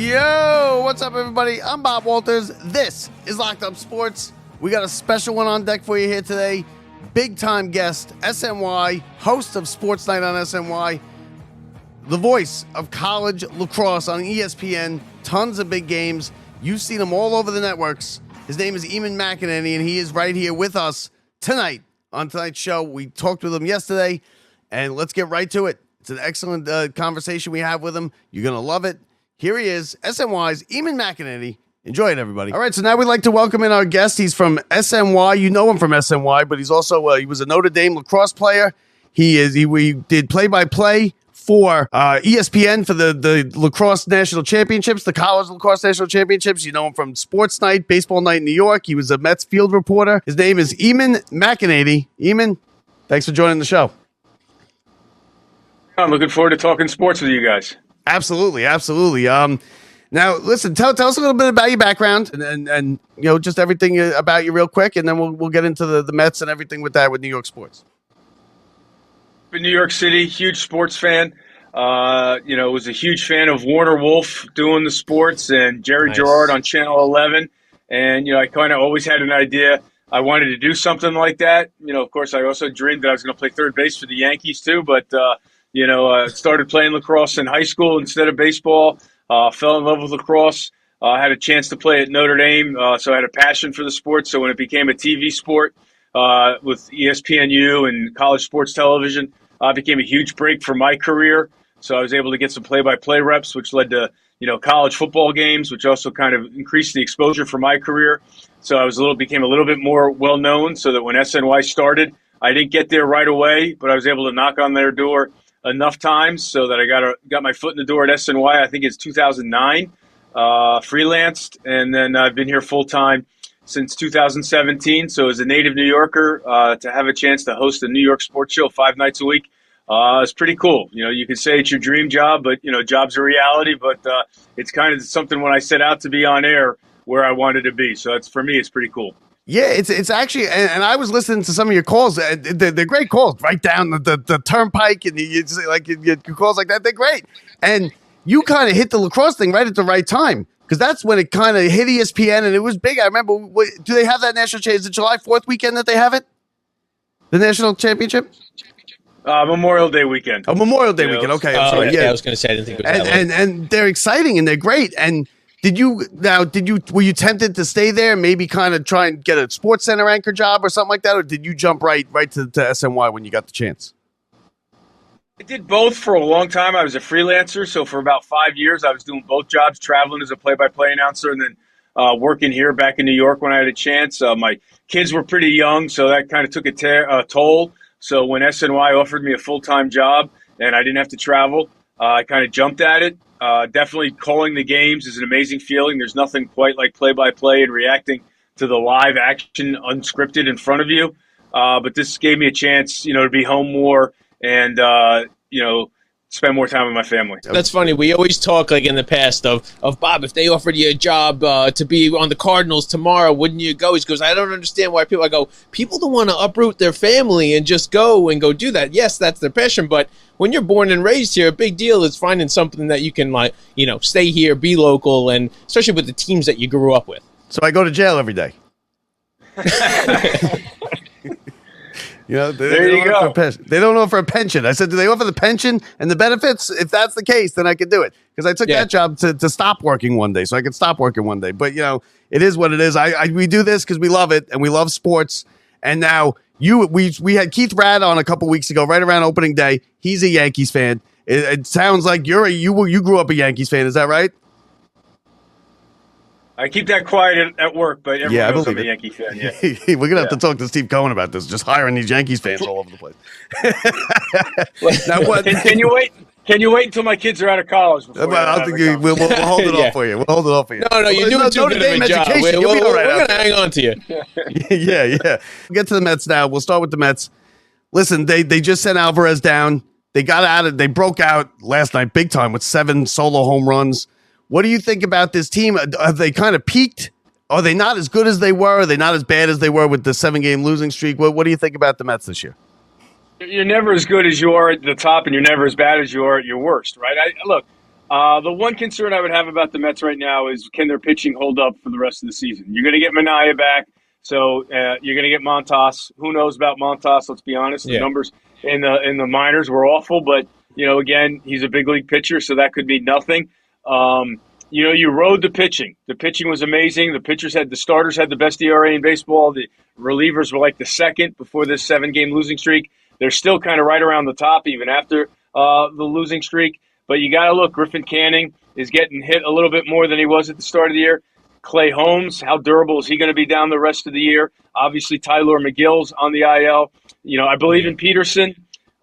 Yo, what's up, everybody? I'm Bob Walters. This is Locked Up Sports. We got a special one on deck for you here today. Big-time guest, SNY, host of SportsNight on SNY, the voice of college lacrosse on ESPN, tons of big games. You've seen him all over the networks. His name is Eamon McAnaney, and he is right here with us tonight on tonight's show. We talked with him yesterday, and let's get right to it. It's an excellent conversation we have with him. You're going to love it. Here he is, SNY's Eamon McAnaney. Enjoy it, everybody. All right, so now we'd like to welcome in our guest. He's from SNY. You know him from SNY, but he's also he was a Notre Dame lacrosse player. We did play-by-play for ESPN for the lacrosse national championships, the college lacrosse national championships. You know him from Sports Night, Baseball Night in New York. He was a Mets field reporter. His name is Eamon McAnaney. Eamon, thanks for joining the show. I'm looking forward to talking sports with you guys. Absolutely. Now, listen, tell us a little bit about your background and you know, just everything about you real quick, and then we'll get into the Mets and everything with that with New York sports. In New York City, huge sports fan. Was a huge fan of Warner Wolf doing the sports and Jerry Gerard on Channel 11. And, I kind of always had an idea. I wanted to do something like that. Of course, I also dreamed that I was going to play third base for the Yankees too. But, started playing lacrosse in high school instead of baseball. Fell in love with lacrosse. Had a chance to play at Notre Dame, so I had a passion for the sport. So when it became a TV sport with ESPNU and college sports television, it became a huge break for my career. So I was able to get some play-by-play reps, which led to college football games, which also kind of increased the exposure for my career. So I became a little bit more well-known, so that when SNY started, I didn't get there right away, but I was able to knock on their door enough times so that I got my foot in the door at SNY. I think it's 2009, freelanced, and then I've been here full time since 2017. So as a native New Yorker, to have a chance to host a New York sports show 5 nights a week, is pretty cool. You could say it's your dream job, but job's a reality. But it's kind of something when I set out to be on air where I wanted to be. So for me, it's pretty cool. Yeah, it's actually, and I was listening to some of your calls. They're great calls, right down the turnpike, and your calls like that. They're great, and you kind of hit the lacrosse thing right at the right time, because that's when it kind of hit ESPN, and it was big. I remember. Do they have that national championship? Is it July 4th weekend that they have it? The national championship. Memorial Day weekend. Oh, Memorial Day weekend. Okay, I'm sorry. Yeah, I was going to say I didn't think it was that way. And they're exciting and they're great. And were you tempted to stay there, maybe kind of try and get a Sports Center anchor job or something like that, or did you jump right to SNY when you got the chance? I did both for a long time. I was a freelancer, so for about 5 years, I was doing both jobs, traveling as a play-by-play announcer, and then working here back in New York when I had a chance. My kids were pretty young, so that kind of took a toll. So when SNY offered me a full-time job and I didn't have to travel, I kind of jumped at it. Definitely calling the games is an amazing feeling. There's nothing quite like play-by-play and reacting to the live action unscripted in front of you. But this gave me a chance, to be home more and, spend more time with my family. That's funny. We always talk like in the past of Bob, if they offered you a job to be on the Cardinals tomorrow, wouldn't you go? He goes, I don't understand why people. I go, people don't want to uproot their family and just go do that. Yes, that's their passion, but when you're born and raised here, a big deal is finding something that you can stay here, be local, and especially with the teams that you grew up with. So I go to jail every day. There you go. They don't offer a pension. I said, do they offer the pension and the benefits? If that's the case, then I could do it. Because I took that job to stop working one day, so I could stop working one day. But, it is what it is. We do this because we love it, and we love sports. And now we had Keith Rad on a couple weeks ago, right around opening day. He's a Yankees fan. It sounds like you grew up a Yankees fan. Is that right? I keep that quiet at work, but everyone knows I'm a Yankee fan. Yeah. We're going to have to talk to Steve Cohen about this, just hiring these Yankees fans all over the place. Now, what? Can you wait? Can you wait until my kids are out of college? We'll hold it off for you. We'll hold it off for you. No, you're doing too good of a job. We're going to hang on to you. Yeah. We'll get to the Mets now. We'll start with the Mets. Listen, they just sent Alvarez down. They got out of. They broke out last night big time with 7 solo home runs. What do you think about this team? Have they kind of peaked? Are they not as good as they were? Are they not as bad as they were with the 7-game losing streak? What do you think about the Mets this year? You're never as good as you are at the top, and you're never as bad as you are at your worst, right? Look, The one concern I would have about the Mets right now is, can their pitching hold up for the rest of the season? You're going to get Minaya back, so you're going to get Montas. Who knows about Montas? Let's be honest. The numbers in the minors were awful, but again, he's a big league pitcher, so that could be nothing. You rode the pitching. The pitching was amazing. The starters had the best ERA in baseball. The relievers were like the second before this 7-game losing streak. They're still kind of right around the top even after the losing streak. But you got to look, Griffin Canning is getting hit a little bit more than he was at the start of the year. Clay Holmes, how durable is he going to be down the rest of the year? Obviously, Tyler McGill's on the IL. I believe in Peterson.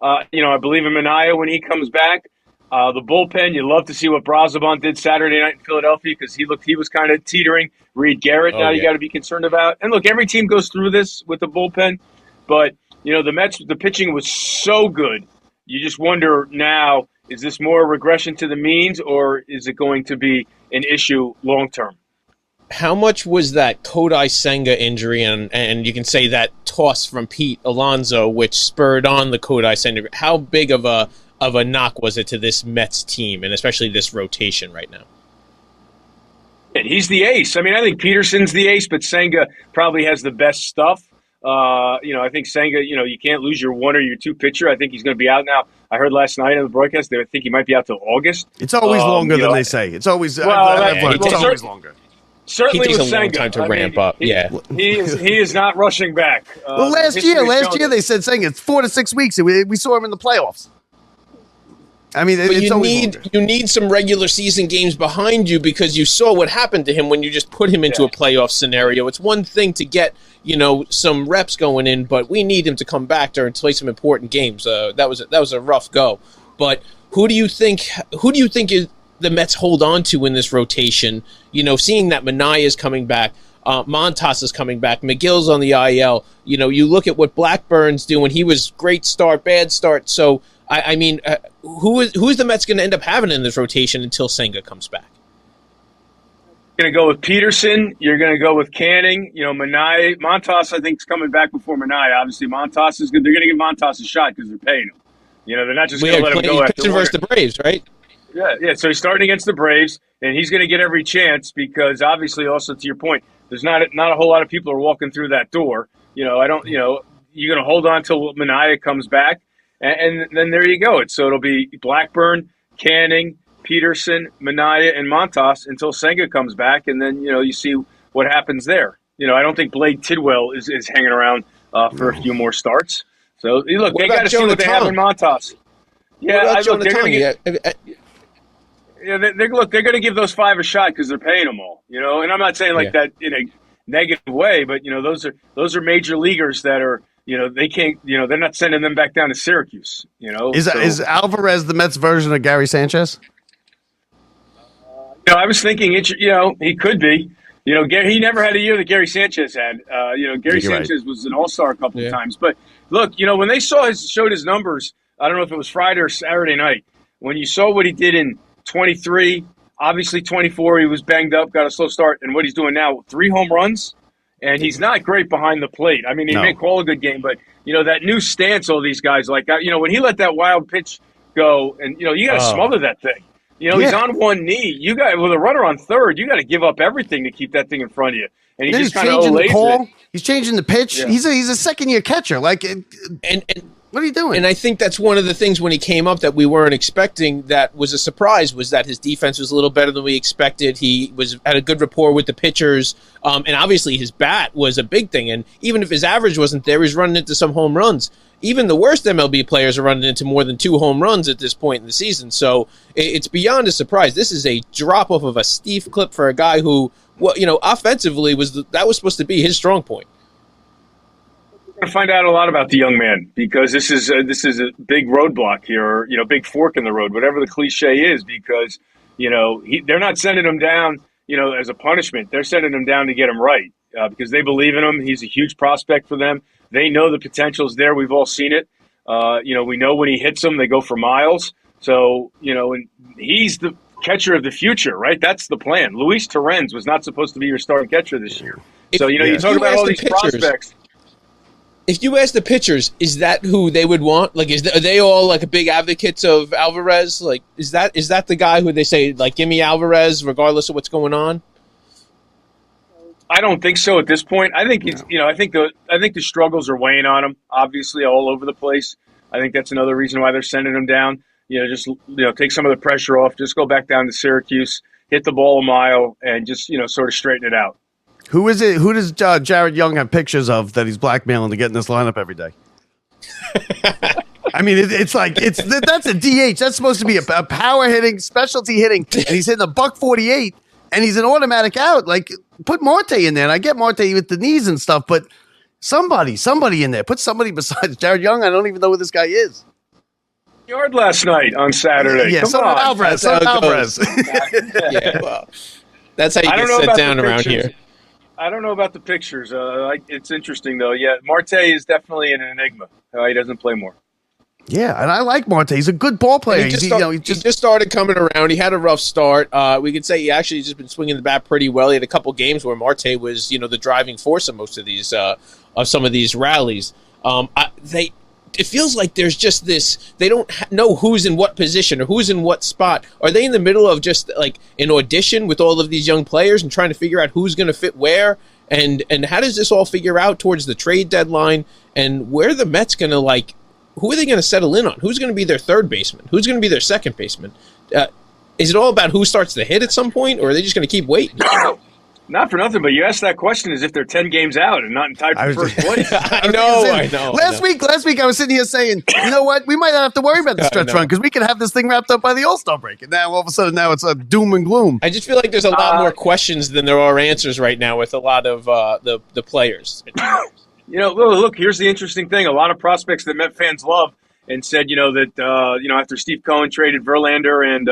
I believe in Minaya when he comes back. The bullpen, you love to see what Brazoban did Saturday night in Philadelphia because he was kind of teetering. Reed Garrett, you got to be concerned about. And look, every team goes through this with the bullpen. But, the Mets, the pitching was so good. You just wonder now, is this more a regression to the means, or is it going to be an issue long term? How much was that Kodai Senga injury, and you can say that toss from Pete Alonso, which spurred on the Kodai Senga? How big of a knock was it to this Mets team, and especially this rotation right now? And he's the ace. I mean, I think Peterson's the ace, but Senga probably has the best stuff. I think Senga, you can't lose your one or your two pitcher. I think he's going to be out now. I heard last night on the broadcast they think he might be out till August. It's always longer than they say. It's always always longer. Certainly, he takes with a long Senga, time to ramp up. He is not rushing back. Well, last year they said Senga it's 4 to 6 weeks. We saw him in the playoffs. I mean, you need some regular season games behind you because you saw what happened to him when you just put him into a playoff scenario. It's one thing to get some reps going in, but we need him to come back there and play some important games. That was a rough go. But who do you think the Mets hold on to in this rotation? Seeing that Minaya is coming back, Montas is coming back, McGill's on the IL. You look at what Blackburn's doing. He was great start, bad start. So who is the Mets going to end up having in this rotation until Senga comes back? You're going to go with Peterson. You're going to go with Canning. Minaya, Montas, I think, is coming back before Minaya. Obviously, Montas is good. They're going to give Montas a shot because they're paying him. They're not just going to let him go after versus the Braves, right? Yeah. So he's starting against the Braves, and he's going to get every chance because, obviously, also to your point, there's not a whole lot of people are walking through that door. You're going to hold on till Minaya comes back. And then there you go. It'll be Blackburn, Canning, Peterson, Minaya, and Montas until Senga comes back, and then you see what happens there. I don't think Blade Tidwell is hanging around for a few more starts. So look, they got to see what they have in Montas. Yeah, they're going to give those 5 a shot because they're paying them all. And I'm not saying that in a negative way, but those are major leaguers that are. They can't. They're not sending them back down to Syracuse. Is Alvarez the Mets version of Gary Sanchez? I was thinking. He could be. He never had a year that Gary Sanchez had. Gary Sanchez was an all-star a couple of times. But look, when they showed his numbers, I don't know if it was Friday or Saturday night. When you saw what he did in 23, obviously 24, he was banged up, got a slow start, and what he's doing now, 3 home runs. And he's not great behind the plate. I mean, he may call a good game, but, that new stance all these guys like, when he let that wild pitch go and, you got to smother that thing. He's on one knee. You got with a runner on third, you got to give up everything to keep that thing in front of you. And he's just kind of changing the call. He's changing the pitch. Yeah. He's a second-year catcher. What are you doing? And I think that's one of the things when he came up that we weren't expecting that was a surprise was that his defense was a little better than we expected. He had a good rapport with the pitchers, and obviously his bat was a big thing. And even if his average wasn't there, he's running into some home runs. Even the worst MLB players are running into more than 2 home runs at this point in the season. So it's beyond a surprise. This is a drop-off of a steep clip for a guy who, offensively that was supposed to be his strong point. We're going to find out a lot about the young man because this is a big roadblock here, or, big fork in the road, whatever the cliche is, because, they're not sending him down, as a punishment. They're sending him down to get him right because they believe in him. He's a huge prospect for them. They know the potential's there. We've all seen it. We know when he hits them, they go for miles. So, and he's the catcher of the future, right? That's the plan. Luis Torrens was not supposed to be your starting catcher this year. So, you talk about all these prospects. if you ask the pitchers, is that who they would want? Like, are they all like a big advocates of Alvarez? Like, is that the guy who they say, like, give me Alvarez regardless of what's going on? I don't think so at this point. I think it's I think the struggles are weighing on him, obviously all over the place. I think that's another reason why they're sending him down. Just take some of the pressure off. Just go back down to Syracuse, hit the ball a mile, and just sort of straighten it out. Who is it? Who does Jared Young have pictures of that he's blackmailing to get in this lineup every day? I mean, that's a DH. That's supposed to be a power hitting, specialty hitting, and he's hitting a $148, and he's an automatic out. Like, put Marte in there. And I get Marte with the knees and stuff, but somebody in there. Put somebody besides Jared Young. I don't even know who this guy is. Yard last night on Saturday. Yeah, Come on. Alvarez. Yeah, well, that's how you get set down around here. I don't know about the pictures. It's interesting, though. Yeah, Marte is definitely an enigma. He doesn't play more. Yeah, and I like Marte. He's a good ball player. He just started coming around. He had a rough start. We could say he actually just been swinging the bat pretty well. He had a couple games where Marte was, the driving force of most of these, of some of these rallies. It feels like there's just this. They don't know who's in what position or who's in what spot. Are they in the middle of just like an audition with all of these young players and trying to figure out who's going to fit where? And how does this all figure out towards the trade deadline? And where are the Mets going to who are they going to settle in on? Who's going to be their third baseman? Who's going to be their second baseman? Is it all about who starts to hit at some point, or are they just going to keep waiting? Not for nothing, but you asked that question as if they're 10 games out and not in tied for first place. I know. Last week I was sitting here saying, you know what? We might not have to worry about the stretch run because we can have this thing wrapped up by the All-Star break. And now all of a sudden, it's a doom and gloom. I just feel like there's a lot more questions than there are answers right now with a lot of the players. Look, here's the interesting thing. A lot of prospects that Met fans love and said, that after Steve Cohen traded Verlander and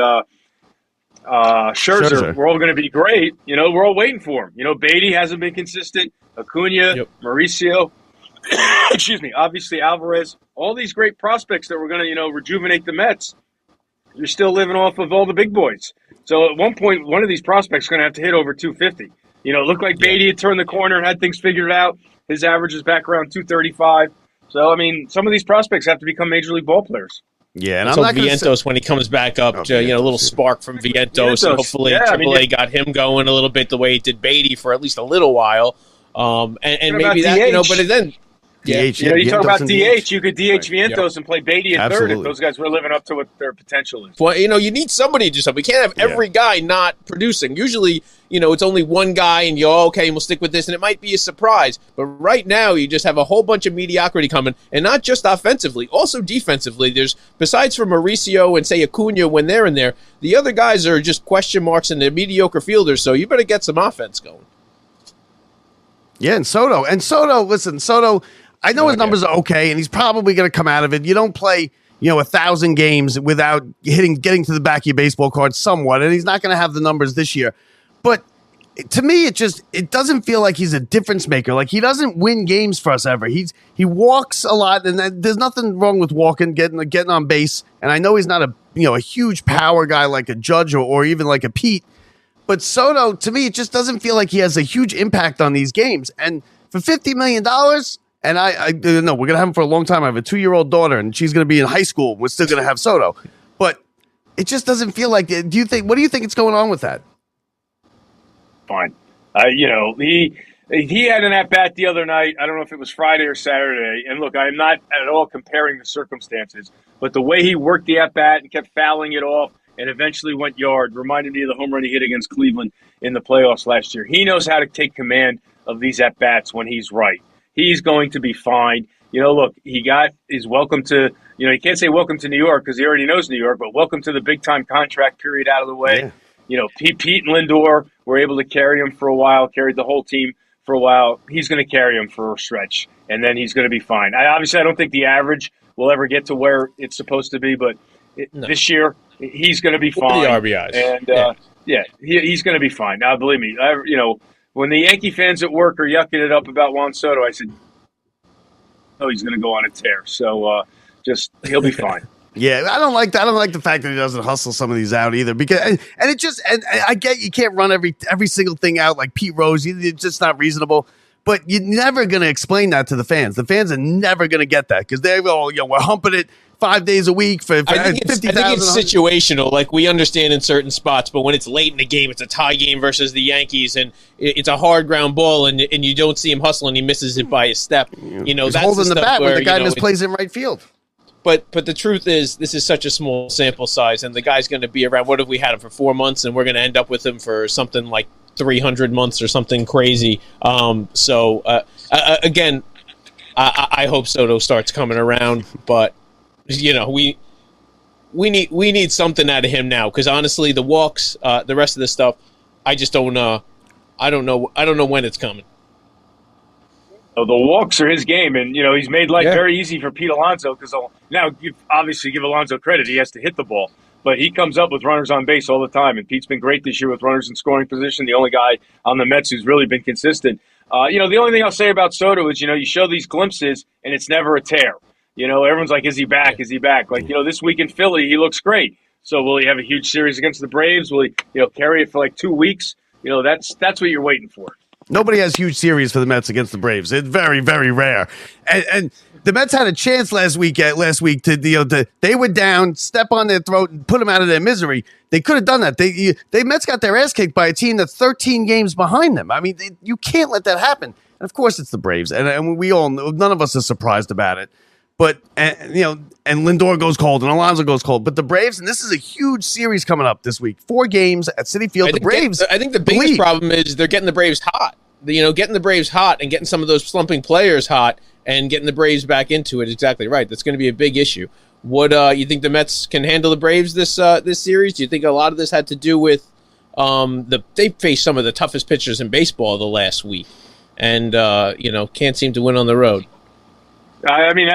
Scherzer, we're all going to be great. We're all waiting for him. Beatty hasn't been consistent. Acuna, Mauricio, excuse me, obviously Alvarez, all these great prospects that were going to, rejuvenate the Mets. You're still living off of all the big boys. So at one point, one of these prospects is going to have to hit over 250. It looked like Beatty had turned the corner and had things figured out. His average is back around 235. So, I mean, some of these prospects have to become major league ball players. Yeah, and I'm not Vientos when he comes back up, a little spark from Vientos, and hopefully AAA got him going a little bit the way it did Beatty for at least a little while, and maybe that DH. But then DH, you talk about DH. You could DH Vientos and play Beatty in third if those guys were living up to what their potential is. Well, you need somebody to do something. We can't have every guy not producing. Usually, it's only one guy, and we'll stick with this, and it might be a surprise. But right now, you just have a whole bunch of mediocrity coming, and not just offensively, also defensively. There's, besides for Mauricio and, say, Acuna when they're in there, the other guys are just question marks, and they're mediocre fielders, so you better get some offense going. Yeah, and Soto, listen, I know his numbers are okay, and he's probably going to come out of it. You don't play, 1,000 games without getting to the back of your baseball card somewhat, and he's not going to have the numbers this year. But to me, it doesn't feel like he's a difference maker. Like, he doesn't win games for us ever. He walks a lot, and there's nothing wrong with walking, getting on base. And I know he's not a huge power guy like a Judge or even like a Pete. But Soto, to me, it just doesn't feel like he has a huge impact on these games. And for $50 million. And I know we're going to have him for a long time. I have a 2-year-old daughter, and she's going to be in high school. We're still going to have Soto. But it just doesn't feel like it. What do you think is going on with that? Fine. He had an at-bat the other night. I don't know if it was Friday or Saturday. And look, I'm not at all comparing the circumstances. But the way he worked the at-bat and kept fouling it off and eventually went yard reminded me of the home run he hit against Cleveland in the playoffs last year. He knows how to take command of these at-bats when he's right. He's going to be fine. Look, he's welcome to, you can't say welcome to New York because he already knows New York, but welcome to the big-time contract period out of the way. Yeah. Pete and Lindor were able to carry him for a while, carried the whole team for a while. He's going to carry him for a stretch, and then he's going to be fine. I don't think the average will ever get to where it's supposed to be, but this year he's going to be fine. The RBIs. And, he's going to be fine. Now, believe me, when the Yankee fans at work are yucking it up about Juan Soto, I said, he's going to go on a tear. So he'll be fine. Yeah, I don't like that. I don't like the fact that he doesn't hustle some of these out either. Because and I get you can't run every single thing out like Pete Rose. It's just not reasonable. But you're never going to explain that to the fans. The fans are never going to get that because they're all, we're humping it 5 days a week for 50,000. I think it's situational. Like, we understand in certain spots, but when it's late in the game, it's a tie game versus the Yankees, and it's a hard ground ball, and you don't see him hustling, he misses it by a step. He's that's holding the bat where when the guy misplays in right field. But the truth is, this is such a small sample size, and the guy's going to be around. What if we had him for 4 months, and we're going to end up with him for something like 300 months or something crazy? Again, I hope Soto starts coming around, but we need something out of him now, because honestly, the walks, the rest of the stuff, I just don't I don't know when it's coming. The walks are his game, and he's made life very easy for Pete Alonso, because now obviously give Alonso credit, he has to hit the ball, but he comes up with runners on base all the time, and Pete's been great this year with runners in scoring position, the only guy on the Mets who's really been consistent. The only thing I'll say about Soto is, you show these glimpses, and it's never a tear. Everyone's like, is he back? Is he back? Like, this week in Philly, he looks great. So will he have a huge series against the Braves? Will he, carry it for like 2 weeks? That's what you're waiting for. Nobody has huge series for the Mets against the Braves. It's very, very rare. And the Mets had a chance last week to they were down, step on their throat, and put them out of their misery. They could have done that. They Mets got their ass kicked by a team that's 13 games behind them. I mean, you can't let that happen. And of course, it's the Braves, and we all know, none of us are surprised about it. But and Lindor goes cold, and Alonso goes cold. But the Braves, and this is a huge series coming up this week. 4 games at Citi Field. I think the biggest problem is they're getting the Braves hot. Getting the Braves hot and getting some of those slumping players hot and getting the Braves back into it. Exactly right. That's going to be a big issue. What you think the Mets can handle the Braves this series? Do you think a lot of this had to do with they faced some of the toughest pitchers in baseball the last week, and can't seem to win on the road? I mean,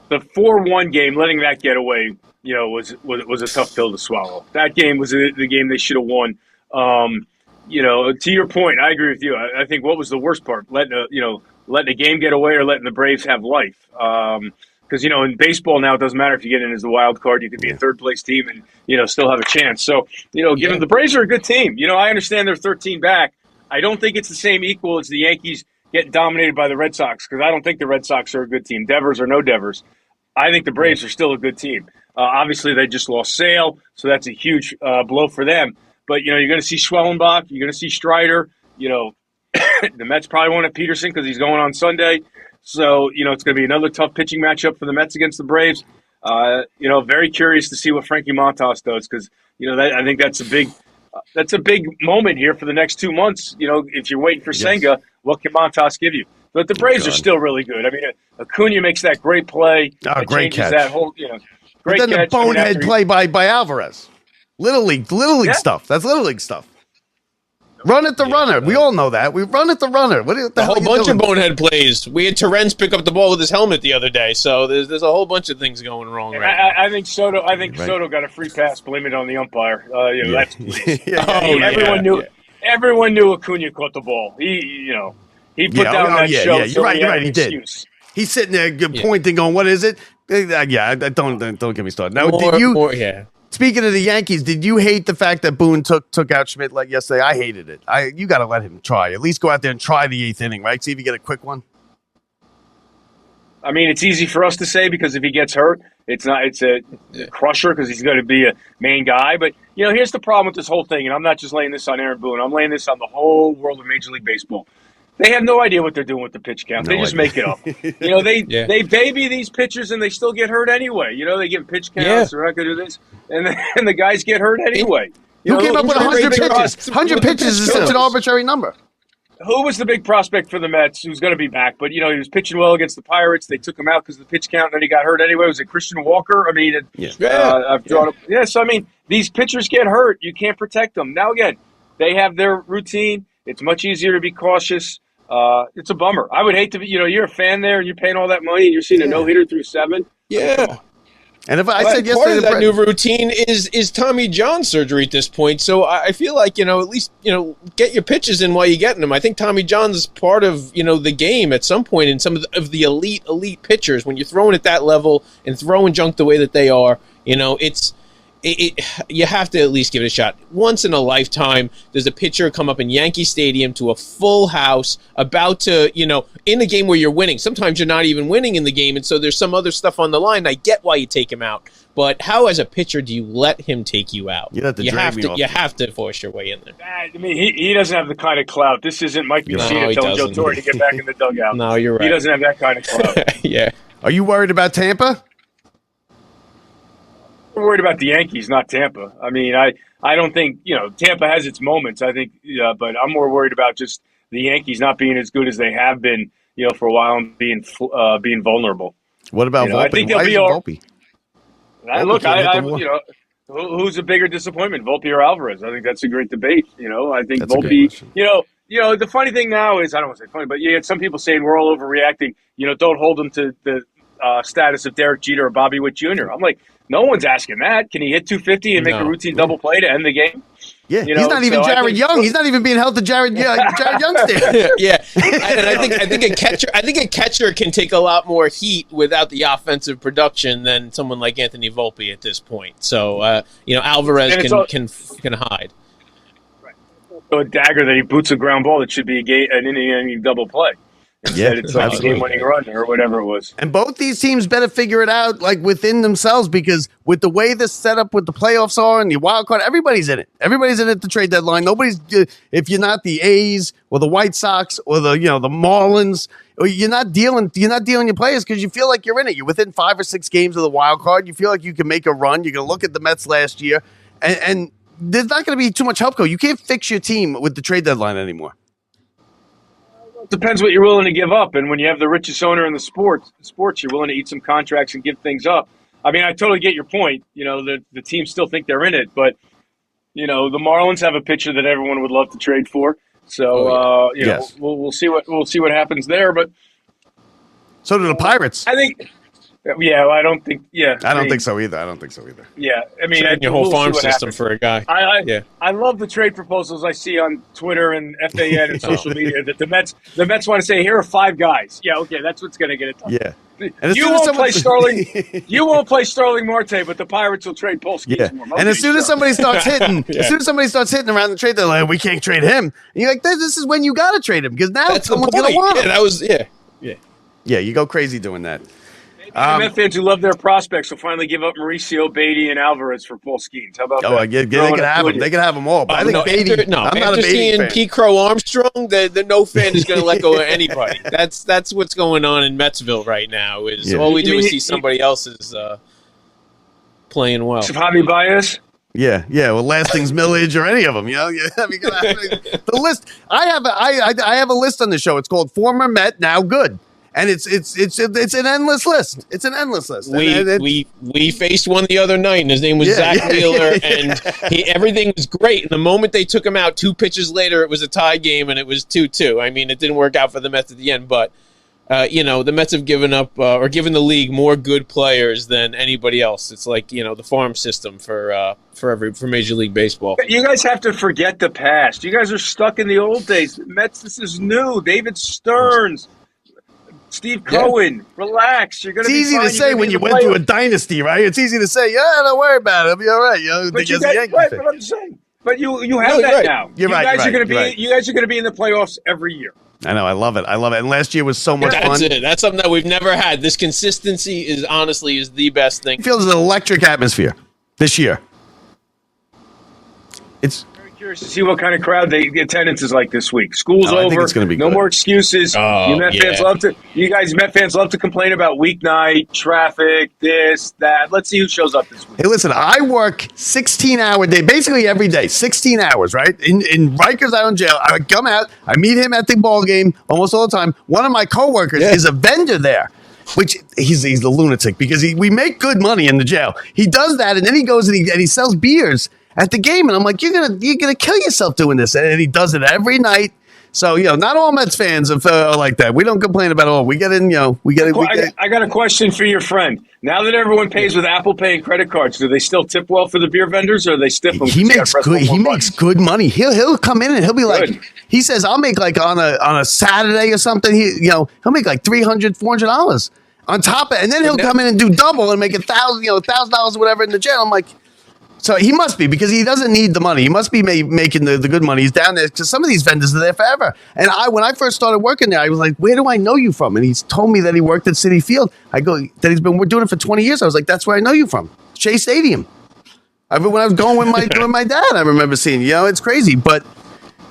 the 4-1 game, letting that get away, was a tough pill to swallow. That game was the game they should have won. To your point, I agree with you. I think what was the worst part, letting a game get away or letting the Braves have life. Because in baseball now, it doesn't matter if you get in as the wild card. You could be a third place team and still have a chance. So given the Braves are a good team. I understand they're 13 back. I don't think it's the same equal as the Yankees get dominated by the Red Sox, because I don't think the Red Sox are a good team, Devers or no Devers. I think the Braves are still a good team. Obviously, they just lost Sale, so that's a huge blow for them. But, you're going to see Schwellenbach, you're going to see Strider. The Mets probably won't have Peterson because he's going on Sunday. So, it's going to be another tough pitching matchup for the Mets against the Braves. Very curious to see what Frankie Montas does, because, I think that's a big moment here for the next 2 months. If you're waiting for Senga, what can Montas give you? But the Braves are still really good. I mean, Acuna makes that great play. Great catch. That whole, great but then catch. The bonehead play by Alvarez. Little League stuff. That's Little League stuff. Run at the runner. We all know that. We run at the runner. What the hell? A whole bunch of bonehead plays. We had Terrence pick up the ball with his helmet the other day, so there's a whole bunch of things going wrong right now. I think Soto. Soto got a free pass. Blame it on the umpire. That's everyone knew Acuna caught the ball. He put down that show. Yeah, you're right. He did. He's sitting there pointing, going, "What is it?" Don't get me started. Now, speaking of the Yankees, did you hate the fact that Boone took out Schmidt like yesterday? I hated it. You got to let him try. At least go out there and try the 8th inning, right? See if you get a quick one. I mean, it's easy for us to say because if he gets hurt, it's a crusher because he's going to be a main guy. But, here's the problem with this whole thing, and I'm not just laying this on Aaron Boone. I'm laying this on the whole world of Major League Baseball. They have no idea what they're doing with the pitch count. They just make it up. They baby these pitchers and they still get hurt anyway. They give pitch counts. They're not going to do this. And the guys get hurt anyway. Who came up with 100 pitches? 100 pitches is such an arbitrary number. Who was the big prospect for the Mets who's going to be back? But, he was pitching well against the Pirates. They took him out because of the pitch count, and then he got hurt anyway. Was it Christian Walker? I mean, I've drawn up. Yeah, so, I mean, these pitchers get hurt. You can't protect them. Now, again, they have their routine. It's much easier to be cautious. It's a bummer. I would hate to be, you're a fan there and you're paying all that money and you're seeing a no-hitter through 7. Yeah. And if I said yesterday, part of that new routine is Tommy John surgery at this point. So I feel like, at least, get your pitches in while you're getting them. I think Tommy John's part of, the game at some point in some of the elite pitchers. When you're throwing at that level and throwing junk the way that they are, it's you have to at least give it a shot. Once in a lifetime, there's a pitcher come up in Yankee Stadium to a full house, about to, in a game where you're winning. Sometimes you're not even winning in the game, and so there's some other stuff on the line. I get why you take him out, but how, as a pitcher, do you let him take you out? You have to force your way in there. I mean, he doesn't have the kind of clout. This isn't Mike Mussina telling Joe Torre to get back in the dugout. No, you're right. He doesn't have that kind of clout. Yeah. Are you worried about Tampa? I'm worried about the Yankees, not Tampa. I mean, I don't think, Tampa has its moments, I think, but I'm more worried about just the Yankees not being as good as they have been, for a while, and being vulnerable. What about Volpe? I think they'll be Volpe? Who's a bigger disappointment, Volpe or Alvarez? I think that's a great debate. I think That's Volpe, the funny thing now is, I don't want to say funny, but you had some people saying we're all overreacting. Don't hold him to the status of Derek Jeter or Bobby Witt Jr. I'm like, no one's asking that. Can he hit 250 and make a routine double play to end the game? Yeah, he's not even Jared Young. He's not even being held to Jared Young's standard. Yeah, and I think a catcher can take a lot more heat without the offensive production than someone like Anthony Volpe at this point. So Alvarez can hide. Right. So a dagger that he boots a ground ball that should be an inning double play. Instead, it's like a game-winning run or whatever it was. And both these teams better figure it out within themselves, because with the way this setup with the playoffs are and the wild card, everybody's in it. Everybody's in it at the trade deadline. Nobody's, if you're not the A's or the White Sox or the Marlins, or you're not dealing your players because you feel like you're in it. You're within 5 or 6 games of the wild card. You feel like you can make a run. You're going to look at the Mets last year, and there's not going to be too much help. You can't fix your team with the trade deadline anymore. Depends what you're willing to give up. And when you have the richest owner in the sports, you're willing to eat some contracts and give things up. I mean, I totally get your point. The teams still think they're in it, but the Marlins have a pitcher that everyone would love to trade for. So we'll see what happens there. But so do the Pirates. I think. Yeah, I don't think. Yeah, I don't think so either. Yeah, I mean, your whole farm system for a guy. I love the trade proposals I see on Twitter and FAN and social media that the Mets want to say, here are 5 guys. Yeah, okay, that's what's going to get it done. Yeah, you won't play Starling. You won't play Starling Marte, but the Pirates will trade Paul Skeens more. And as soon as somebody starts hitting, around the trade deadline, we can't trade him. And you're like, this is when you got to trade him, because now someone's going to want him. Yeah, you go crazy doing that. The Met fans who love their prospects will finally give up Mauricio, Beatty, and Alvarez for Paul Skeens. How about that? Yeah, they can have them. They can have them all. But I think Beatty. I'm not a Beatty fan. Pete Crow Armstrong, the no fan is going to let go of anybody. That's what's going on in Metsville right now. All we do is see somebody else's playing well. Javi Baez. Yeah. Well, Lastings Millage or any of them, the list. I have a list on the show. It's called Former Met, Now Good. And it's an endless list. It's an endless list. We faced one the other night, and his name was Zach Wheeler, and everything was great. And the moment they took him out, 2 pitches later, it was a tie game, and it was 2-2. I mean, it didn't work out for the Mets at the end, but the Mets have given up or given the league more good players than anybody else. It's like the farm system for Major League Baseball. You guys have to forget the past. You guys are stuck in the old days. Mets, this is new. David Stearns. Steve Cohen, relax. You're going to be It's easy fine. to say when you went through a dynasty, right? It's easy to say, don't worry about it. It'll be all right. But I'm saying, but you have that now. You guys are going to be in the playoffs every year. I know. I love it. And last year was so much fun. That's something that we've never had. This consistency is the best thing. It feels an electric atmosphere this year. It's curious to see what kind of crowd the attendance is like this week. School's over. I think it's going to be no good. more excuses. You guys Met fans love to complain about weeknight traffic, this, that. Let's see who shows up this week. Hey, listen, I work 16-hour day, basically every day, 16 hours, right? In Rikers out in jail. I come out, I meet him at the ball game almost all the time. One of my coworkers is a vendor there. Which he's a lunatic because we make good money in the jail. He does that, and then he goes and he sells beers at the game, and I'm like, you're gonna kill yourself doing this, and he does it every night. So not all Mets fans are like that. We don't complain about it all. We get in, I got a question for your friend. Now that everyone pays with Apple Pay and credit cards, do they still tip well for the beer vendors, or they stiff them? He makes good money. He'll come in and he'll be like, he says, I'll make like on a Saturday or something. He'll make like $300-$400 on top of it, and then he'll come in and do double and make $1,000 or whatever in the jail. I'm like, So he must be, because he doesn't need the money. He must be making the good money. He's down there because some of these vendors are there forever. And when I first started working there, I was like, where do I know you from? And he's told me that he worked at Citi Field. I go, that he's been doing it for 20 years. I was like, that's where I know you from. Shea Stadium. When I was going with my dad, I remember seeing, it's crazy. But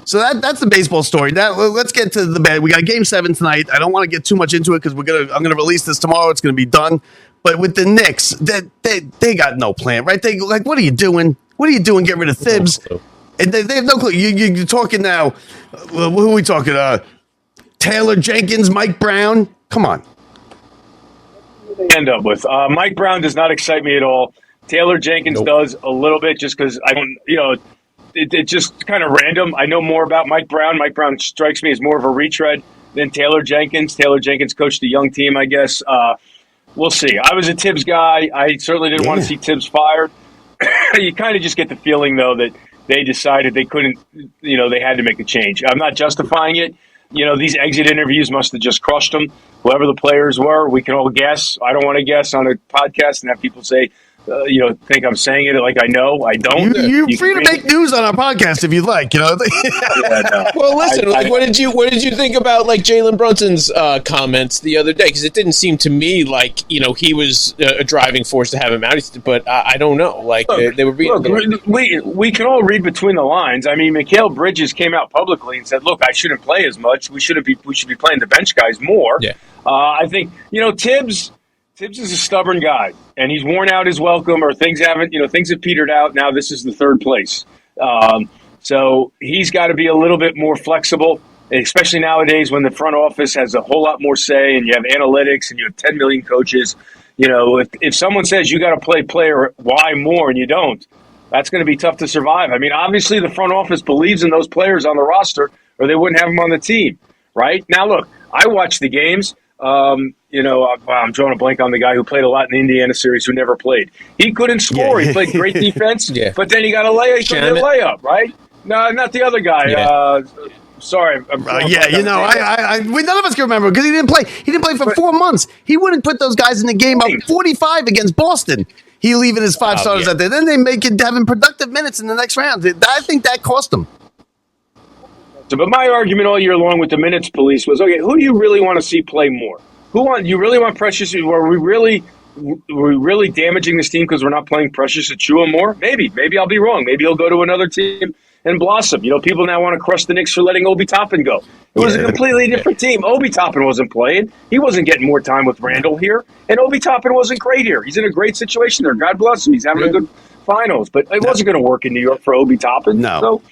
so that's the baseball story. Now let's get to the bed. We got Game 7 tonight. I don't want to get too much into it because I'm gonna release this tomorrow. It's gonna be done. But with the Knicks, they got no plan, right? They like, what are you doing? What are you doing? Get rid of Thibs. And they have no clue. You're talking now. Who are we talking? Taylor Jenkins, Mike Brown. Come on. End up with Mike Brown does not excite me at all. Taylor Jenkins does a little bit, just because I don't, it's just kind of random. I know more about Mike Brown. Mike Brown strikes me as more of a retread than Taylor Jenkins. Taylor Jenkins coached a young team, I guess. We'll see. I was a Tibbs guy. I certainly didn't want to see Tibbs fired. You kind of just get the feeling, though, that they decided they couldn't, they had to make a change. I'm not justifying it. These exit interviews must have just crushed them. Whoever the players were, we can all guess. I don't want to guess on a podcast and have people say, think I'm saying it like I know. I don't. You're free to make news on our podcast if you'd like. Yeah, no. Well, listen. What did you think about Jalen Brunson's comments the other day? Because it didn't seem to me like he was a driving force to have him out. But I don't know. They were being. Look, we can all read between the lines. I mean, Mikal Bridges came out publicly and said, "Look, I shouldn't play as much. We should be playing the bench guys more." Yeah. I think Tibbs is a stubborn guy, and he's worn out his welcome, or things have petered out. Now this is the third place. So he's got to be a little bit more flexible, especially nowadays when the front office has a whole lot more say and you have analytics and you have 10 million coaches. If someone says you got to play player Y more and you don't, that's going to be tough to survive. I mean, obviously the front office believes in those players on the roster or they wouldn't have them on the team, right? Now, look, I watch the games. I'm drawing a blank on the guy who played a lot in the Indiana series who never played. He couldn't score. He played great defense, but then he got a layup, right? No, not the other guy. Yeah. Sorry. None of us can remember because he didn't play. He didn't play for 4 months. He wouldn't put those guys in the game up 45 against Boston. He leaving his five starters out there. Then they make it having productive minutes in the next round. I think that cost him. But my argument all year long with the minutes police was, okay, who do you really want to see play more? You really want Precious? Are we really damaging this team because we're not playing Precious Achiuwa more? Maybe I'll be wrong. Maybe he'll go to another team and blossom. People now want to crush the Knicks for letting Obi Toppin go. It was a completely different team. Obi Toppin wasn't playing. He wasn't getting more time with Randall here, and Obi Toppin wasn't great here. He's in a great situation there. God bless him. He's having a good finals, but it wasn't going to work in New York for Obi Toppin. No. So,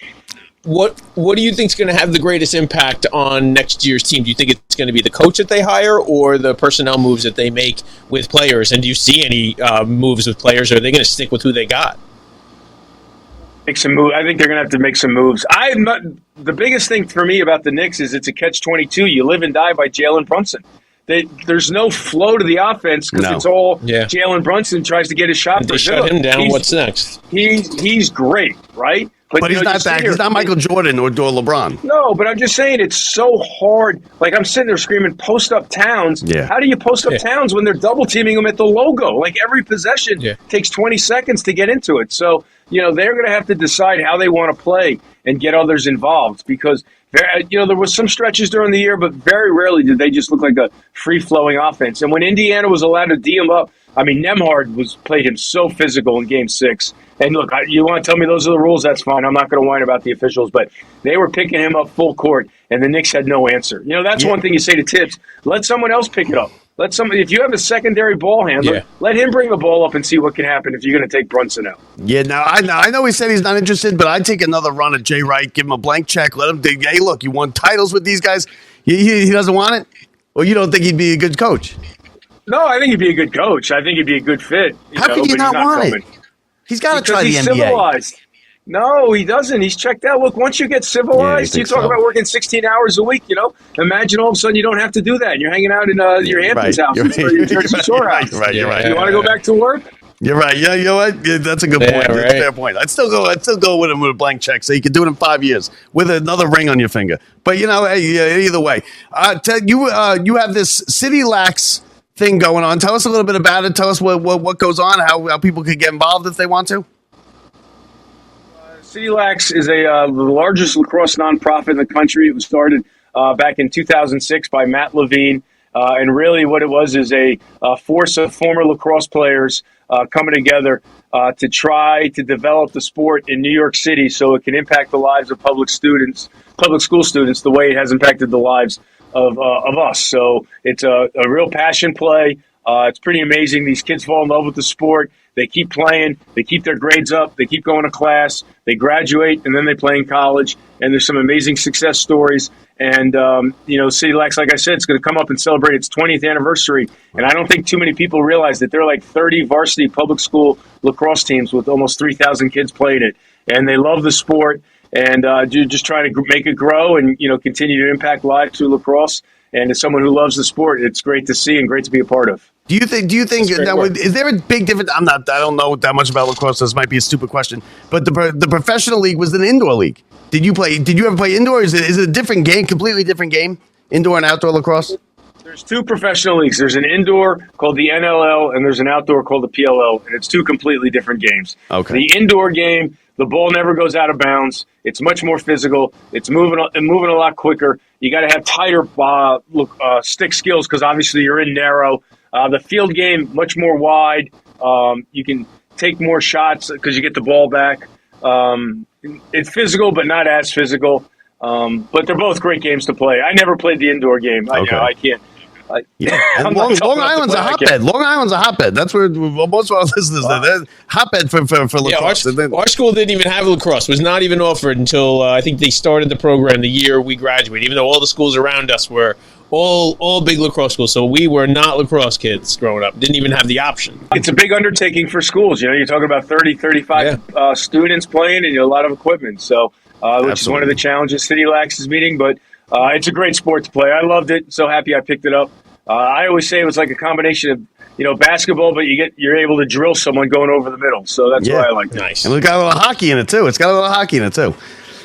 What do you think is going to have the greatest impact on next year's team? Do you think it's going to be the coach that they hire or the personnel moves that they make with players? And do you see any moves with players, or are they going to stick with who they got? Make some moves. I think they're going to have to make some moves. The biggest thing for me about the Knicks is it's a catch-22. You live and die by Jalen Brunson. There's no flow to the offense because it's all Jalen Brunson tries to get his shot. If they shut him down, what's next? He's great, right? But he's not that. He's not Michael Jordan or LeBron. No, but I'm just saying it's so hard. I'm sitting there screaming, post up Towns. Yeah. How do you post up Towns when they're double teaming him at the logo? Every possession takes 20 seconds to get into it. So, they're going to have to decide how they want to play and get others involved because, there was some stretches during the year, but very rarely did they just look like a free-flowing offense. And when Indiana was allowed to D him up, I mean, Nembhard played him so physical in Game 6. And look, you want to tell me those are the rules? That's fine. I'm not going to whine about the officials, but they were picking him up full court, and the Knicks had no answer. That's one thing you say to Tibbs. Let someone else pick it up. If you have a secondary ball handler, let him bring the ball up and see what can happen if you're going to take Brunson out. Yeah, now I know he said he's not interested, but I'd take another run at Jay Wright, give him a blank check, let him dig. Hey, look, you won titles with these guys. He doesn't want it? Or you don't think he'd be a good coach? No, I think he'd be a good coach. I think he'd be a good fit. How could you not want it? He's got to try the NBA. Civilized. No, he doesn't. He's checked out. Look, once you get civilized, you talk about working 16 hours a week, imagine all of a sudden you don't have to do that. And you're hanging out in your Hamptons house or your Jersey Shore house. You're right. You want to go back to work? You're right. Yeah, you know what? Yeah, that's a good point. Right. That's a fair point. I'd still go with him with a blank check, so you can do it in 5 years with another ring on your finger. But either way, Ted, you have this City Lax thing going on. Tell us a little bit about it. Tell us what goes on, how people can get involved if they want to. City Lax is the largest lacrosse nonprofit in the country. It was started back in 2006 by Matt Levine. And really what it was is a force of former lacrosse players coming together to try to develop the sport in New York City so it can impact the lives of public school students, the way it has impacted the lives of us. So it's a real passion play. It's pretty amazing. These kids fall in love with the sport. They keep playing. They keep their grades up. They keep going to class. They graduate, and then they play in college. And there's some amazing success stories. And, City Lax, like I said, it's going to come up and celebrate its 20th anniversary. And I don't think too many people realize that there are like 30 varsity public school lacrosse teams with almost 3,000 kids playing it. And they love the sport. And just trying to make it grow and, continue to impact lives through lacrosse. And as someone who loves the sport, it's great to see and great to be a part of. Do you think now, is there a big difference? I don't know that much about lacrosse. So this might be a stupid question, but the professional league was an indoor league. Did you ever play indoor? Is it a different game, completely different game, indoor and outdoor lacrosse? There's two professional leagues. There's an indoor called the NLL and there's an outdoor called the PLL, and it's two completely different games. Okay. The indoor game, the ball never goes out of bounds. It's much more physical. It's moving a lot quicker. You got to have tighter stick skills because obviously you're in narrow. The field game, much more wide. You can take more shots because you get the ball back. It's physical, but not as physical. But they're both great games to play. I never played the indoor game. Okay. I can't. Yeah, and Long Island's a hotbed. Long Island's a hotbed. That's where most of our listeners are. They're hotbed for lacrosse. Yeah, our school didn't even have lacrosse. Was not even offered until I think they started the program the year we graduated. Even though all the schools around us were all big lacrosse schools, so we were not lacrosse kids growing up. Didn't even have the option. It's a big undertaking for schools. You're talking about 30, 35 students playing and a lot of equipment. So, which is one of the challenges City Lax is meeting. But it's a great sport to play. I loved it. So happy I picked it up. I always say it was like a combination of basketball, but you're able to drill someone going over the middle. So that's why I like it. Nice. And it's got a little hockey in it too.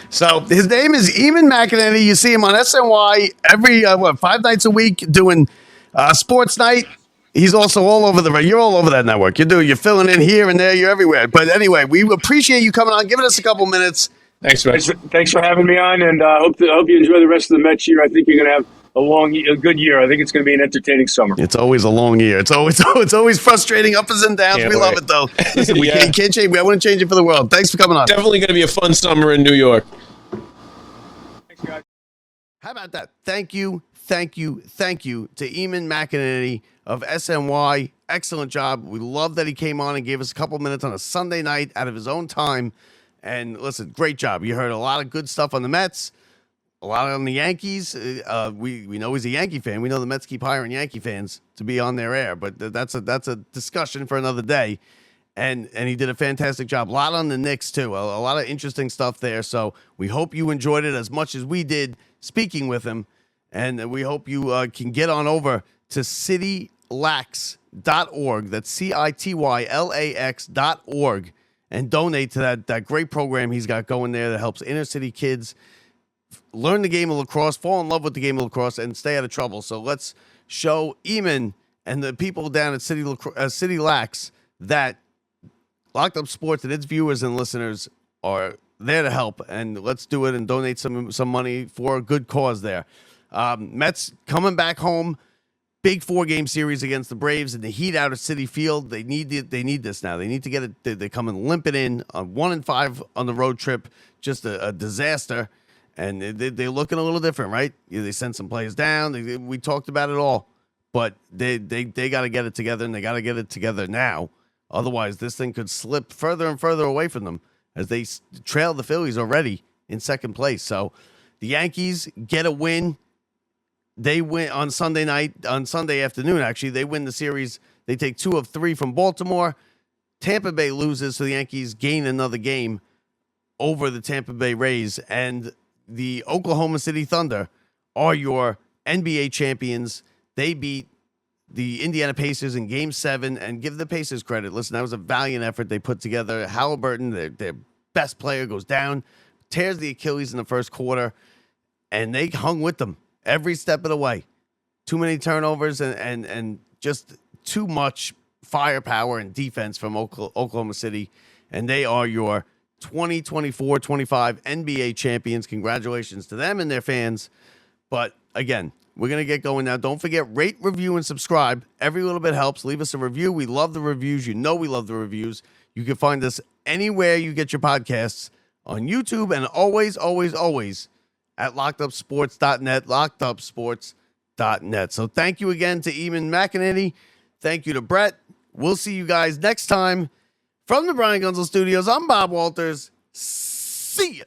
So his name is Eamon McAnaney. You see him on SNY every 5 nights a week doing Sports Night. He's also all over you're all over that network. You're filling in here and there. You're everywhere. But anyway, we appreciate you coming on, giving us a couple minutes. Thanks, man. Thanks for having me on, and hope you enjoy the rest of the Mets year. I think you're going to have a good year. I think it's going to be an entertaining summer. It's always a long year. It's always frustrating, ups and downs. We love it though. Listen, we can't change. I wouldn't change it for the world. Thanks for coming on. Definitely going to be a fun summer in New York. Thanks, guys. How about that? Thank you to Eamon McAnaney of SNY. Excellent job. We love that he came on and gave us a couple minutes on a Sunday night out of his own time. And listen, great job. You heard a lot of good stuff on the Mets, a lot on the Yankees. We know he's a Yankee fan. We know the Mets keep hiring Yankee fans to be on their air, but that's a discussion for another day. And he did a fantastic job. A lot on the Knicks too. A lot of interesting stuff there. So we hope you enjoyed it as much as we did speaking with him. And we hope you can get on over to citylax.org. That's CITYLAX.org. And donate to that great program he's got going there that helps inner city kids learn the game of lacrosse, fall in love with the game of lacrosse, and stay out of trouble. So let's show Eamon and the people down at City Lax that Locked Up Sports and its viewers and listeners are there to help. And let's do it and donate some money for a good cause there. Mets coming back home. Big 4-game series against the Braves and the Heat out of Citi Field. They need this now. They need to get it. They come and limping in on 1-5 on the road trip. Just a disaster. And they're looking a little different, right? They sent some players down. We talked about it all. But they got to get it together, and they got to get it together now. Otherwise, this thing could slip further and further away from them as they trail the Phillies already in second place. So the Yankees get a win. They win on Sunday afternoon, actually. They win the series. They take 2 of 3 from Baltimore. Tampa Bay loses, so the Yankees gain another game over the Tampa Bay Rays. And the Oklahoma City Thunder are your NBA champions. They beat the Indiana Pacers in Game 7, and give the Pacers credit. Listen, that was a valiant effort they put together. Halliburton, their best player, goes down, tears the Achilles in the first quarter, and they hung with them every step of the way. Too many turnovers and just too much firepower and defense from Oklahoma City, and they are your 2024-25 NBA champions. Congratulations to them and their fans. But again, we're going to get going now. Don't forget, rate, review, and subscribe. Every little bit helps. Leave us a review. We love the reviews. You know we love the reviews. You can find us anywhere you get your podcasts, on YouTube, and always, always, always at lockedupsports.net, lockedupsports.net. So thank you again to Eamon McAnaney. Thank you to Brett. We'll see you guys next time. From the Brian Gunzel Studios, I'm Bob Walters. See ya.